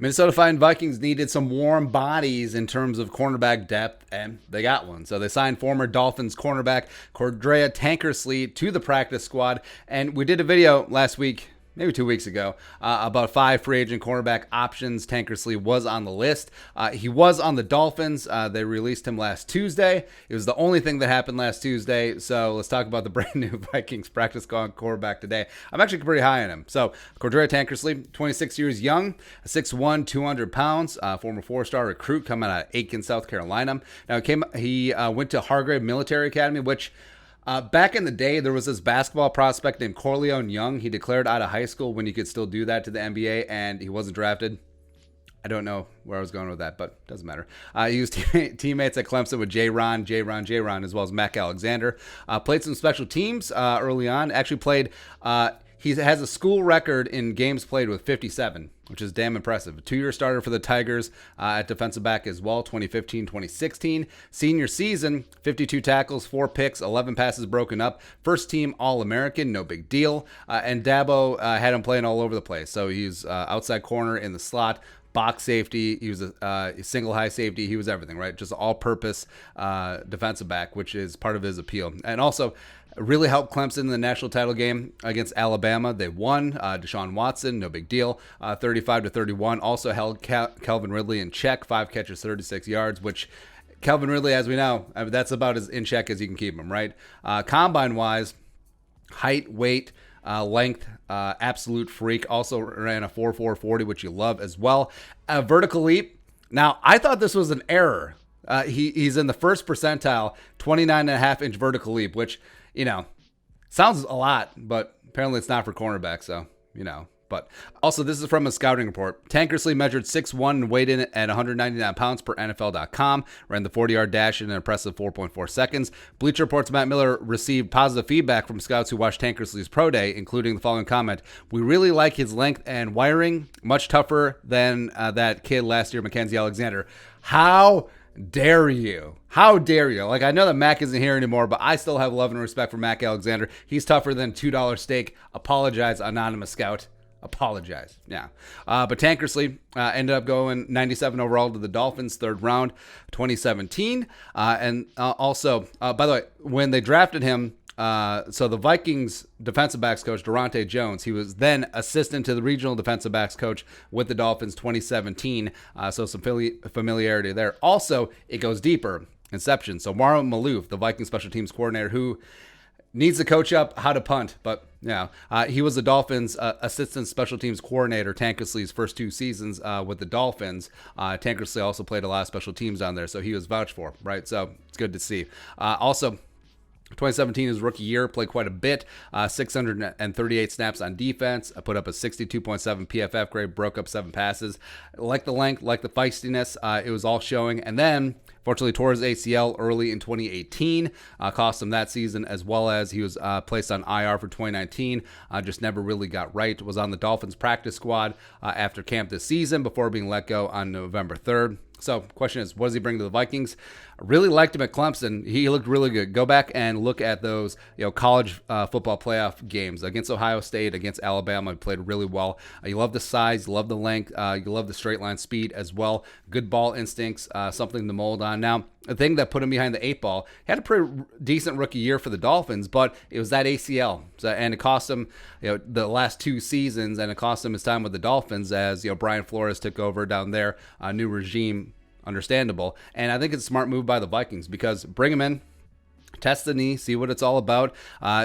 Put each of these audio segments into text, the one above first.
Minnesota Vikings needed some warm bodies in terms of cornerback depth, and they got one. So they signed former Dolphins cornerback Cordrea Tankersley to the practice squad. And we did a video last week, maybe 2 weeks ago, about 5 free agent cornerback options. Tankersley was on the list. He was on the Dolphins. They released him last Tuesday. It was the only thing that happened last Tuesday. So let's talk about the brand new Vikings practice squad quarterback today. I'm actually pretty high on him. So Cordrea Tankersley, 26 years young, 6'1", 200 pounds, former 4-star recruit coming out of Aiken, South Carolina. Now he went to Hargrave Military Academy, which back in the day, there was this basketball prospect named Corleone Young. He declared out of high school when you could still do that to the NBA, and he wasn't drafted. I don't know where I was going with that, but doesn't matter. He was teammates at Clemson with J-Ron, as well as Mac Alexander. Played some special teams early on. Actually played... He has a school record in games played with 57, which is damn impressive. A 2-year starter for the Tigers at defensive back as well, 2015-2016. Senior season, 52 tackles, 4 picks, 11 passes broken up. First team All-American, no big deal. And Dabo had him playing all over the place. So he's outside corner in the slot, box safety. He was a single high safety. He was everything, right? Just all-purpose defensive back, which is part of his appeal. And also really helped Clemson in the national title game against Alabama. They won. Deshaun Watson, no big deal, 35-31. Also held Calvin Ridley in check, 5 catches, 36 yards, which Calvin Ridley, as we know, that's about as in check as you can keep him, right? Combine-wise, height, weight, length, absolute freak. Also ran a 4.440, which you love as well. A vertical leap. Now, I thought this was an error. He's in the first percentile, 29.5-inch vertical leap, which, sounds a lot, but apparently it's not for cornerback, so, But also, this is from a scouting report. Tankersley measured 6'1" and weighed in at 199 pounds per NFL.com. Ran the 40-yard dash in an impressive 4.4 seconds. Bleacher Report's Matt Miller received positive feedback from scouts who watched Tankersley's pro day, including the following comment: "We really like his length and wiring. Much tougher than that kid last year, Mackenzie Alexander." How dare you? How dare you? Like, I know that Mac isn't here anymore, but I still have love and respect for Mac Alexander. He's tougher than $2 steak. Apologize, anonymous scout. Apologize. Yeah. But Tankersley ended up going 97 overall to the Dolphins, 3rd round, 2017. And also, by the way, when they drafted him, so the Vikings defensive backs coach, Durante Jones, he was then assistant to the regional defensive backs coach with the Dolphins 2017. So some familiarity there. Also, it goes deeper. Inception. So Marlon Malouf, the Vikings special teams coordinator, who needs to coach up how to punt, but he was the Dolphins' assistant special teams coordinator Tankersley's first 2 seasons with the Dolphins. Tankersley also played a lot of special teams down there, so he was vouched for, right? So it's good to see. Also, 2017 is rookie year, played quite a bit, 638 snaps on defense, put up a 62.7 PFF grade, broke up 7 passes. Like the length, like the feistiness, it was all showing. And then, fortunately, tore his ACL early in 2018, cost him that season, as well as he was placed on IR for 2019, just never really got right. Was on the Dolphins practice squad after camp this season before being let go on November 3rd. So, question is, what does he bring to the Vikings? I really liked him at Clemson. He looked really good. Go back and look at those, college football playoff games against Ohio State, against Alabama. He played really well. You love the size, you love the length, you love the straight line speed as well. Good ball instincts, something to mold on. Now, the thing that put him behind the 8 ball, he had a pretty decent rookie year for the Dolphins, but it was that ACL, and it cost him, the last 2 seasons, and it cost him his time with the Dolphins as Brian Flores took over down there, new regime. Understandable. And I think it's a smart move by the Vikings because bring him in, test the knee, see what it's all about,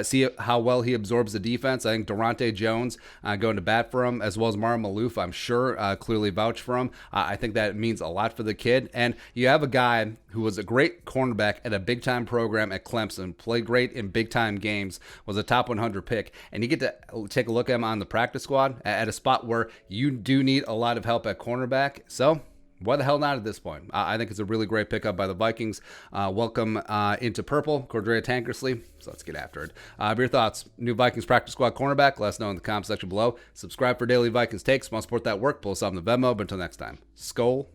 see how well he absorbs the defense. I think Durante Jones going to bat for him, as well as Marlon Malouf, I'm sure, clearly vouch for him. I think that means a lot for the kid. And you have a guy who was a great cornerback at a big-time program at Clemson, played great in big-time games, was a top 100 pick, and you get to take a look at him on the practice squad at a spot where you do need a lot of help at cornerback. So why the hell not at this point? I think it's a really great pickup by the Vikings. Welcome into purple, Cordrea Tankersley. So let's get after it. Your thoughts? New Vikings practice squad cornerback? Let us know in the comment section below. Subscribe for daily Vikings takes. Want to support that work? Pull us up in the Venmo. But until next time, Skol,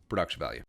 production value.